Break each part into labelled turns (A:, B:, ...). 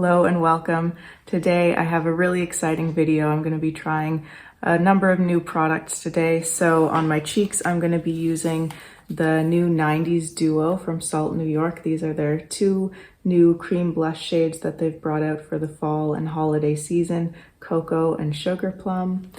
A: Hello and welcome. Today I have a really exciting video. I'm going to be trying a number of new products today. So on my cheeks, I'm going to be using the new 90s duo from Sculpt New York. These are their two new cream blush shades that they've brought out for the fall and holiday season, Cocoa and Sugar Plum.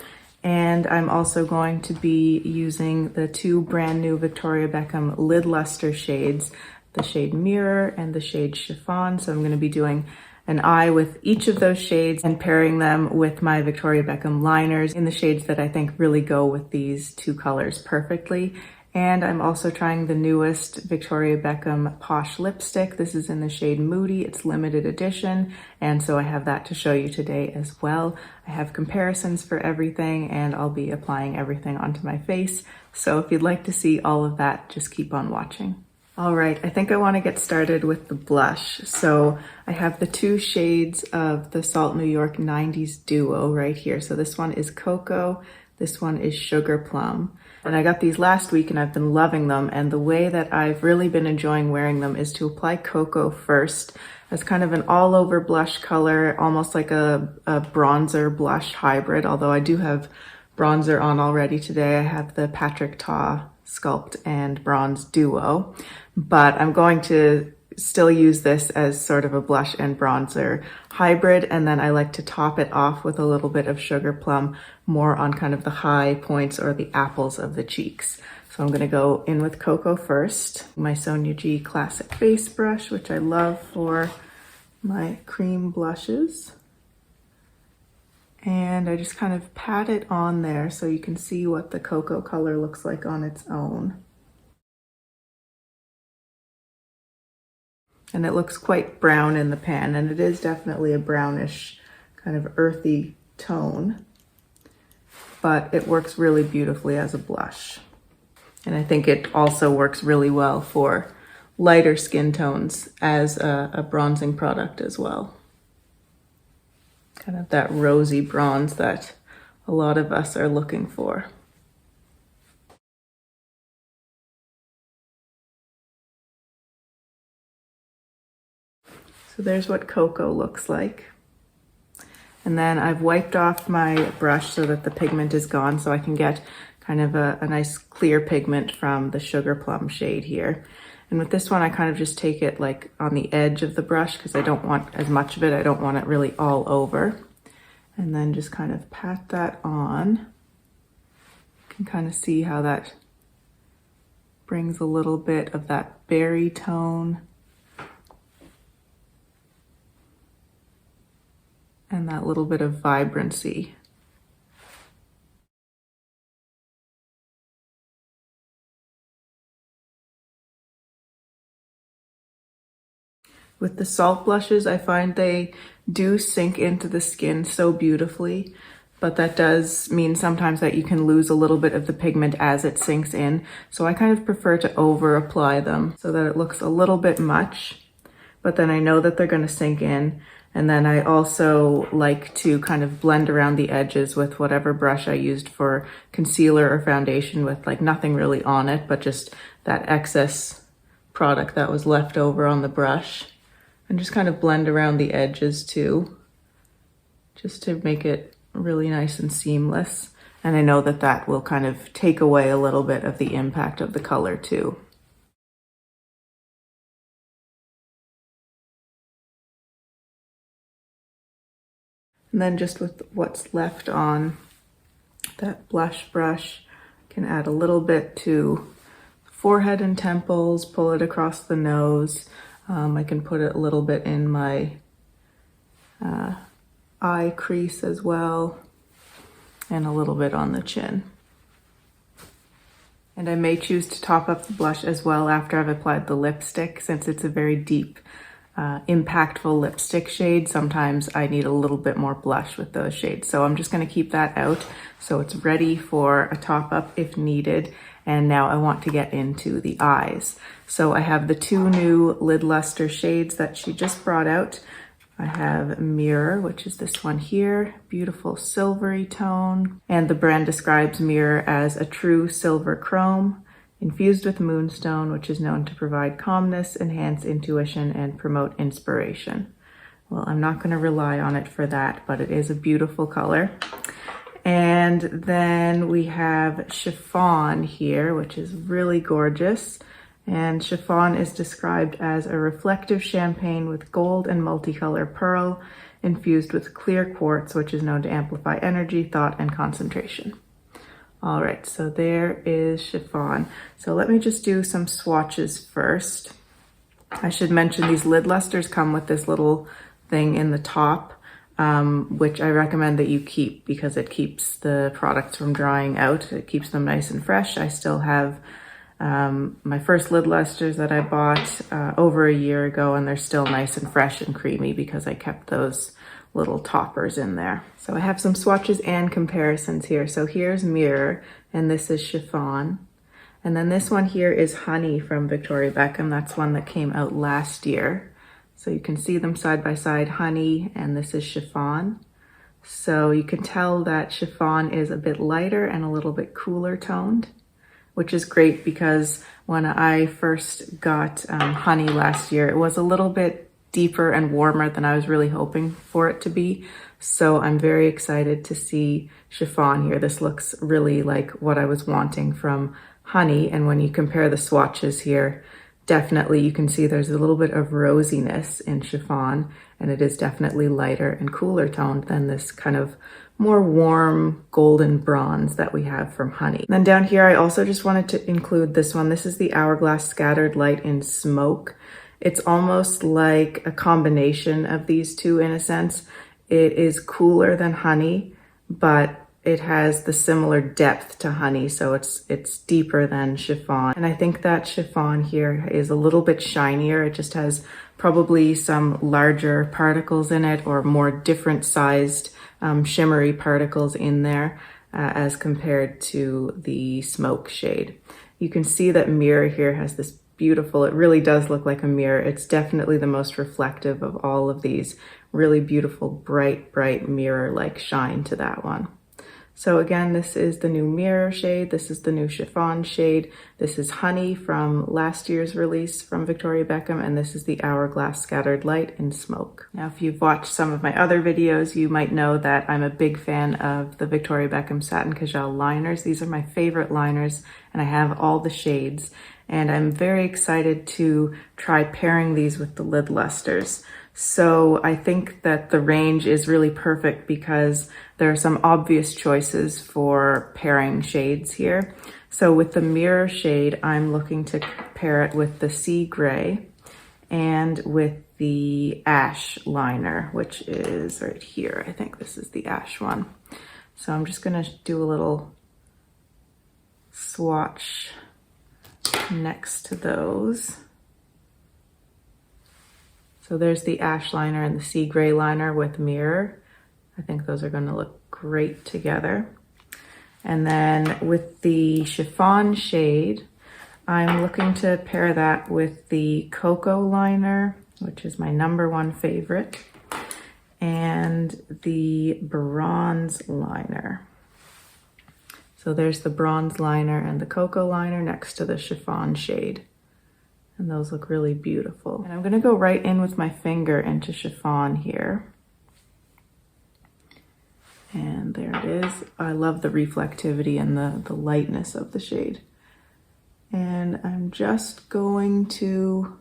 A: And I'm also going to be using the two brand new Victoria Beckham Lid Lustres shades, the shade Mirror and the shade Chiffon. So I'm going to be doing an eye with each of those shades and pairing them with my Victoria Beckham liners in the shades that I think really go with these two colors perfectly. And I'm also trying the newest Victoria Beckham Posh Lipstick. This is in the shade Moody. It's limited edition, and so I have that to show you today as well. I have comparisons for everything, and I'll be applying everything onto my face. So if you'd like to see all of that, just keep on watching. All right, I think I want to get started with the blush. So I have the two shades of the Sculpt New York 90s duo right here. So this one is Cocoa, this one is Sugar Plum. And I got these last week and I've been loving them. And the way that I've really been enjoying wearing them is to apply Cocoa first as kind of an all over blush color, almost like a bronzer blush hybrid. Although I do have bronzer on already today. I have the Patrick Ta Sculpt and Bronze Duo, but I'm going to still use this as sort of a blush and bronzer hybrid, and then I like to top it off with a little bit of Sugar Plum, more on kind of the high points or the apples of the cheeks. So I'm going to go in with Cocoa first. My Sonia G Classic Face Brush, which I love for my cream blushes. And I just kind of pat it on there so you can see what the cocoa color looks like on its own. And it looks quite brown in the pan, and it is definitely a brownish kind of earthy tone, but it works really beautifully as a blush. And I think it also works really well for lighter skin tones as a bronzing product as well. Kind of that rosy bronze that a lot of us are looking for. So there's what Cocoa looks like. And then I've wiped off my brush so that the pigment is gone, so I can get kind of a nice clear pigment from the Sugar Plum shade here. And with this one, I kind of just take it like on the edge of the brush because I don't want as much of it. I don't want it really all over. And then just kind of pat that on. You can kind of see how that brings a little bit of that berry tone and that little bit of vibrancy. With the salt blushes, I find they do sink into the skin so beautifully, but that does mean sometimes that you can lose a little bit of the pigment as it sinks in. So I kind of prefer to over apply them so that it looks a little bit much, but then I know that they're going to sink in. And then I also like to kind of blend around the edges with whatever brush I used for concealer or foundation with like nothing really on it, but just that excess product that was left over on the brush. And just kind of blend around the edges too, just to make it really nice and seamless. And I know that that will kind of take away a little bit of the impact of the color too. And then just with what's left on that blush brush, I can add a little bit to forehead and temples, pull it across the nose. I can put it a little bit in my eye crease as well, and a little bit on the chin. And I may choose to top up the blush as well after I've applied the lipstick, since it's a very deep, impactful lipstick shade. Sometimes I need a little bit more blush with those shades. So I'm just going to keep that out so it's ready for a top up if needed. And now I want to get into the eyes. So I have the two new Lid Lustres shades that she just brought out. I have Mirror, which is this one here, beautiful silvery tone. And the brand describes Mirror as a true silver chrome, infused with moonstone, which is known to provide calmness, enhance intuition, and promote inspiration. well, I'm not gonna rely on it for that, but it is a beautiful color. And then we have Chiffon here, which is really gorgeous. And Chiffon is described as a reflective champagne with gold and multicolor pearl infused with clear quartz, which is known to amplify energy, thought, and concentration. All right, so there is Chiffon. So let me just do some swatches first. I should mention these lid lustres come with this little thing in the top, which I recommend that you keep because it keeps the products from drying out. It keeps them nice and fresh. I still have my first lid lustres that I bought over a year ago, and they're still nice and fresh and creamy because I kept those little toppers in there. So I have some swatches and comparisons here. So here's Mirror, and this is Chiffon. And then this one here is Honey from Victoria Beckham. That's one that came out last year. So you can see them side by side, Honey, and this is Chiffon. So you can tell that Chiffon is a bit lighter and a little bit cooler toned, which is great because when I first got Honey last year, it was a little bit deeper and warmer than I was really hoping for it to be. So I'm very excited to see Chiffon here. This looks really like what I was wanting from Honey. And when you compare the swatches here, definitely you can see there's a little bit of rosiness in Chiffon, and it is definitely lighter and cooler toned than this kind of more warm golden bronze that we have from Honey. And then down here, I also just wanted to include this one. This is the Hourglass Scattered Light in Smoke. It's almost like a combination of these two in a sense. It is cooler than Honey, but it has the similar depth to Honey, so it's deeper than Chiffon. And I think that Chiffon here is a little bit shinier. It just has probably some larger particles in it, or more different sized shimmery particles in there as compared to the Smoke shade. You can see that Mirror here has this beautiful, it really does look like a mirror. It's definitely the most reflective of all of these. Really beautiful, bright mirror-like shine to that one. So again, this is the new Mirror shade. This is the new Chiffon shade. This is Honey from last year's release from Victoria Beckham, and this is the Hourglass Scattered Light in Smoke. Now, if you've watched some of my other videos, you might know that I'm a big fan of the Victoria Beckham Satin Kajal liners. These are my favorite liners, and I have all the shades. And I'm very excited to try pairing these with the Lid Lustres. So I think that the range is really perfect because there are some obvious choices for pairing shades here. So with the Mirror shade, I'm looking to pair it with the Sea Gray and with the Ash liner, which is right here. I think this is the Ash one. So I'm just gonna do a little swatch next to those. So there's the Ash liner and the Sea Gray liner with Mirror. I think those are going to look great together. And then with the Chiffon shade, I'm looking to pair that with the Cocoa liner, which is my #1 favorite, and the Bronze liner. So there's the Bronze liner and the Cocoa liner next to the Chiffon shade. And those look really beautiful. And I'm gonna go right in with my finger into Chiffon here. And there it is. I love the reflectivity and the lightness of the shade. And I'm just going to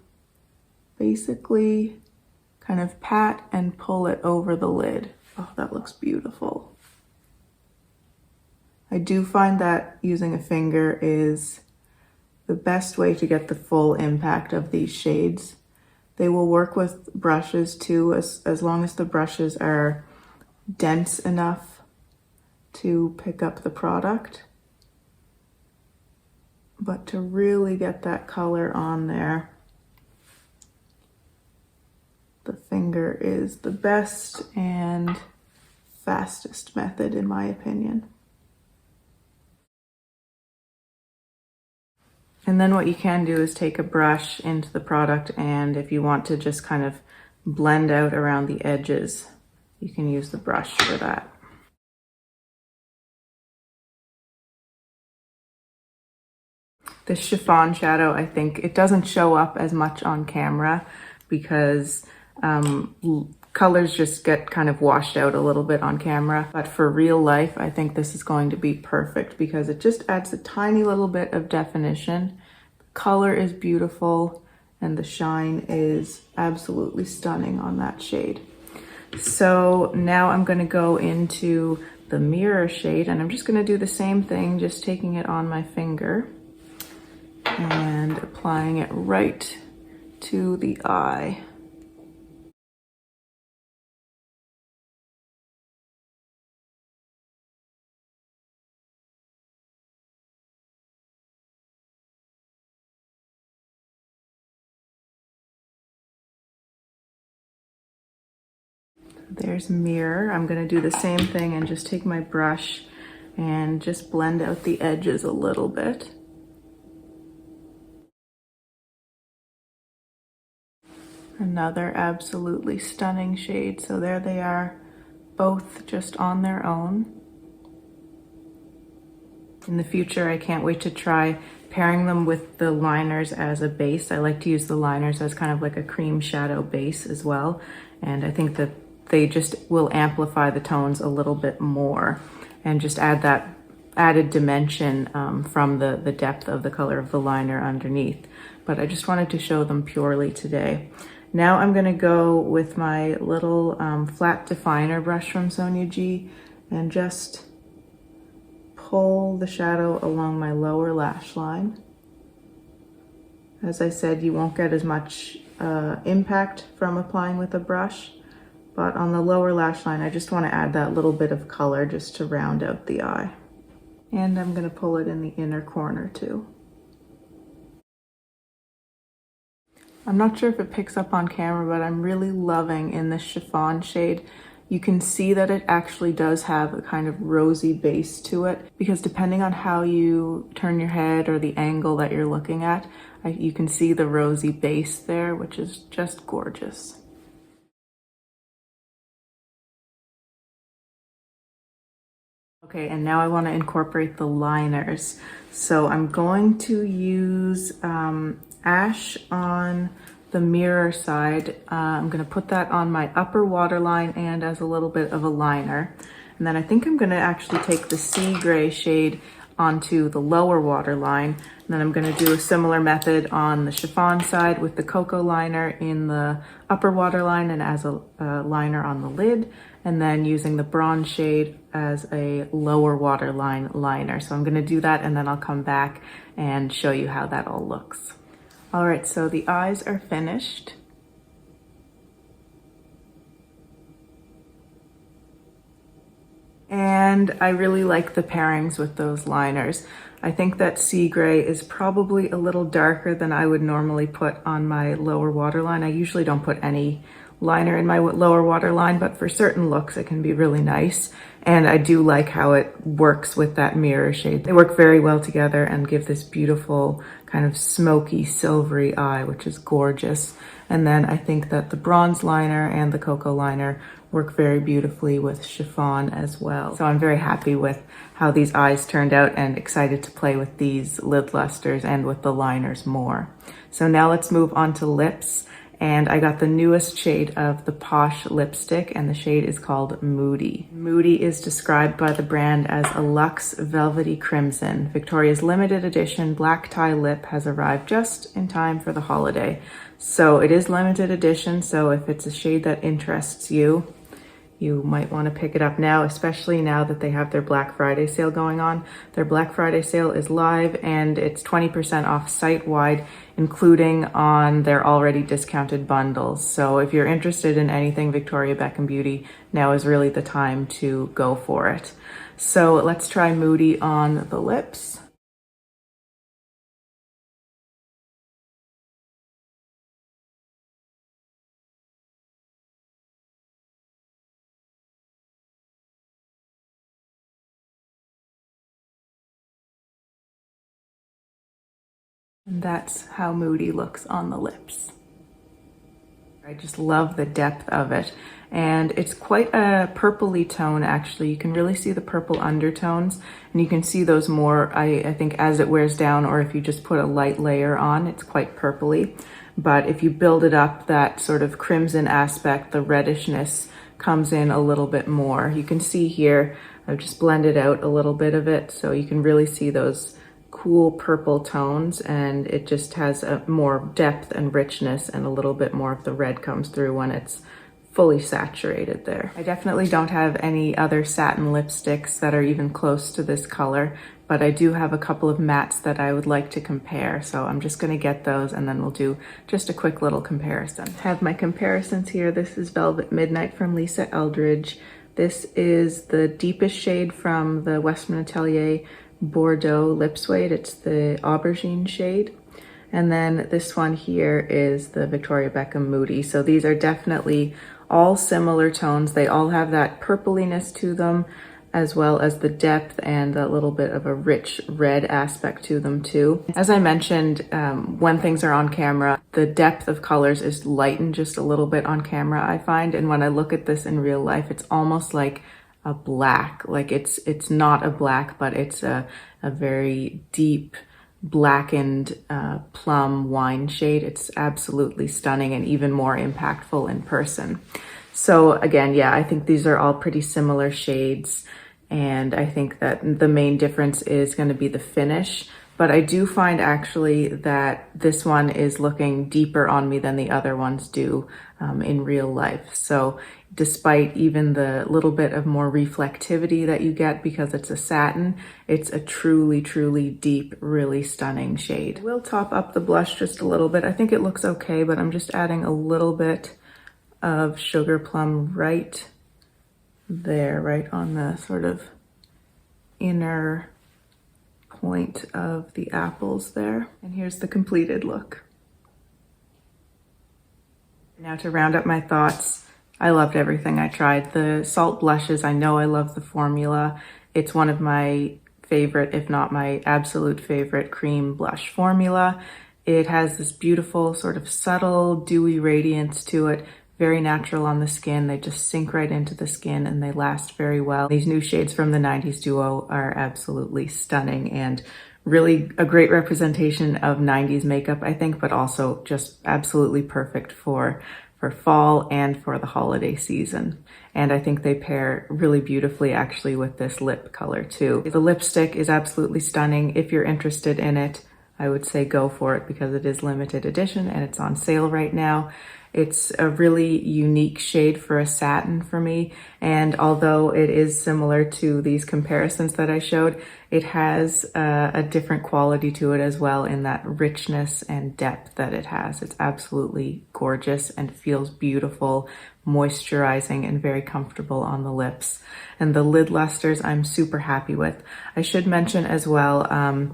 A: basically kind of pat and pull it over the lid. Oh, that looks beautiful. I do find that using a finger is the best way to get the full impact of these shades. They will work with brushes too, as long as the brushes are dense enough to pick up the product. But to really get that color on there, the finger is the best and fastest method in my opinion. And then what you can do is take a brush into the product, and if you want to just kind of blend out around the edges, you can use the brush for that. The Chiffon shadow, I think it doesn't show up as much on camera because colors just get kind of washed out a little bit on camera. But for real life, I think this is going to be perfect because it just adds a tiny little bit of definition. Color is beautiful and the shine is absolutely stunning on that shade. So now I'm going to go into the mirror shade and I'm just going to do the same thing, just taking it on my finger and applying it right to the eye. There's mirror. I'm going to do the same thing and just take my brush and just blend out the edges a little bit. Another absolutely stunning shade. So there they are, both just on their own. In the future, I can't wait to try pairing them with the liners as a base. I like to use the liners as kind of like a cream shadow base as well. And I think that they just will amplify the tones a little bit more and just add that added dimension from the depth of the color of the liner underneath. But I just wanted to show them purely today. Now I'm gonna go with my little flat definer brush from Sonia G and just pull the shadow along my lower lash line. As I said, you won't get as much impact from applying with a brush, but on the lower lash line, I just want to add that little bit of color just to round out the eye. And I'm going to pull it in the inner corner too. I'm not sure if it picks up on camera, but I'm really loving in this chiffon shade. You can see that it actually does have a kind of rosy base to it because depending on how you turn your head or the angle that you're looking at, you can see the rosy base there, which is just gorgeous. Okay, and now I want to incorporate the liners. So I'm going to use Ash on the mirror side. I'm going to put that on my upper waterline and as a little bit of a liner. And then I think I'm going to actually take the sea gray shade onto the lower waterline. And then I'm going to do a similar method on the chiffon side with the cocoa liner in the upper waterline and as a liner on the lid. And then using the bronze shade as a lower waterline liner. So I'm going to do that and then I'll come back and show you how that all looks. All right, so the eyes are finished. And I really like the pairings with those liners. I think that sea gray is probably a little darker than I would normally put on my lower waterline. I usually don't put any liner in my lower waterline, but for certain looks it can be really nice. And I do like how it works with that mirror shade. They work very well together and give this beautiful kind of smoky silvery eye, which is gorgeous. And then I think that the bronze liner and the cocoa liner work very beautifully with chiffon as well. So I'm very happy with how these eyes turned out and excited to play with these lid lustres and with the liners more. So now let's move on to lips. And I got the newest shade of the Posh Lipstick and the shade is called Moody. Moody is described by the brand as a luxe velvety crimson. Victoria's limited edition black tie lip has arrived just in time for the holiday. So it is limited edition, so if it's a shade that interests you, you might want to pick it up now, especially now that they have their Black Friday sale going on. Their Black Friday sale is live and it's 20% off site-wide, including on their already discounted bundles. So if you're interested in anything Victoria Beckham Beauty, now is really the time to go for it. So let's try Moody on the lips. And that's how Moody looks on the lips. I just love the depth of it. And it's quite a purpley tone, actually. You can really see the purple undertones, and you can see those more, I think, as it wears down, or if you just put a light layer on, it's quite purpley. but if you build it up, that sort of crimson aspect, the reddishness comes in a little bit more. You can see here, I've just blended out a little bit of it so you can really see those cool purple tones, and it just has a more depth and richness, and a little bit more of the red comes through when it's fully saturated there. I definitely don't have any other satin lipsticks that are even close to this color, but I do have a couple of mattes that I would like to compare. So I'm just gonna get those and then we'll do just a quick little comparison. I have my comparisons here. This is Velvet Midnight from Lisa Eldridge. This is the deepest shade from the Westman Atelier Bordeaux Lip Suede. It's the aubergine shade. And then this one here is the Victoria Beckham Moody. So these are definitely all similar tones. They all have that purpliness to them, as well as the depth and a little bit of a rich red aspect to them too. As I mentioned, when things are on camera, the depth of colors is lightened just a little bit on camera, I find. And when I look at this in real life, it's almost like a black. Like it's not a black, but it's a very deep blackened plum wine shade. It's absolutely stunning and even more impactful in person. So again, yeah, I think these are all pretty similar shades, and I think that the main difference is going to be the finish. But I do find actually that this one is looking deeper on me than the other ones do in real life. So despite even the little bit of more reflectivity that you get because it's a satin, it's a truly, truly deep, really stunning shade. We'll top up the blush just a little bit. I think it looks okay, but I'm just adding a little bit of Sugar Plum right there, right on the sort of inner point of the apples there. And here's the completed look. Now to round up my thoughts, I loved everything I tried. The salt blushes, I know I love the formula. It's one of my favorite, if not my absolute favorite, cream blush formula. It has this beautiful sort of subtle dewy radiance to it, very natural on the skin. They just sink right into the skin and they last very well. These new shades from the 90s duo are absolutely stunning and really a great representation of 90s makeup, I think, but also just absolutely perfect for fall and for the holiday season. And I think they pair really beautifully actually with this lip color too. The lipstick is absolutely stunning. If you're interested in it, I would say go for it because it is limited edition and it's on sale right now. It's a really unique shade for a satin for me, and although it is similar to these comparisons that I showed, it has a different quality to it as well in that richness and depth that it has. It's absolutely gorgeous and feels beautiful, moisturizing, and very comfortable on the lips. And the Lid Lustres I'm super happy with. I should mention as well,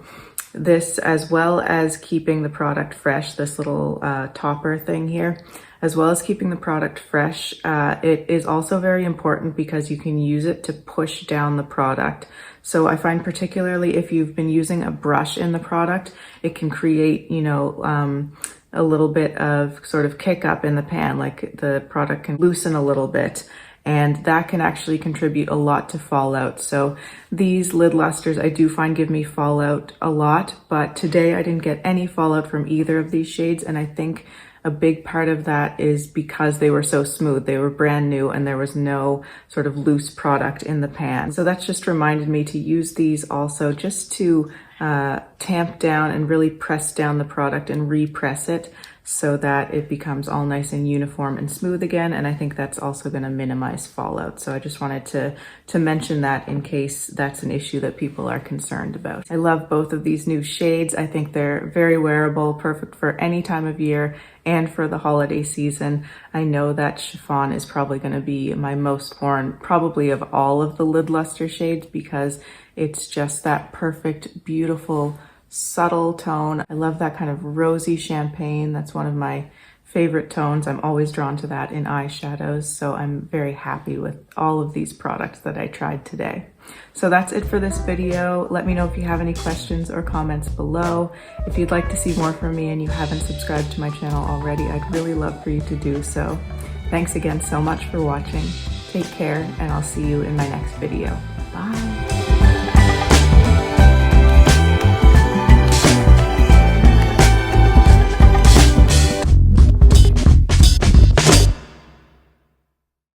A: this, as well as keeping the product fresh, this little topper thing here, as well as keeping the product fresh, it is also very important because you can use it to push down the product. So I find particularly if you've been using a brush in the product, it can create, you know, a little bit of sort of kick up in the pan, like the product can loosen a little bit. And that can actually contribute a lot to fallout. So these Lid Lustres I do find give me fallout a lot, but today I didn't get any fallout from either of these shades. And I think a big part of that is because they were so smooth. They were brand new and there was no sort of loose product in the pan. So that's just reminded me to use these also just to tamp down and really press down the product and repress it so that it becomes all nice and uniform and smooth again. And I think that's also going to minimize fallout. So I just wanted to mention that in case that's an issue that people are concerned about. I love both of these new shades. I think they're very wearable, perfect for any time of year and for the holiday season. I know that Chiffon is probably going to be my most worn, probably of all of the Lid Lustre shades, because it's just that perfect, beautiful, subtle tone. I love that kind of rosy champagne. That's one of my favorite tones. I'm always drawn to that in eyeshadows. So I'm very happy with all of these products that I tried today. So that's it for this video. Let me know if you have any questions or comments below. If you'd like to see more from me and you haven't subscribed to my channel already, I'd really love for you to do so. Thanks again so much for watching. Take care, and I'll see you in my next video. Bye.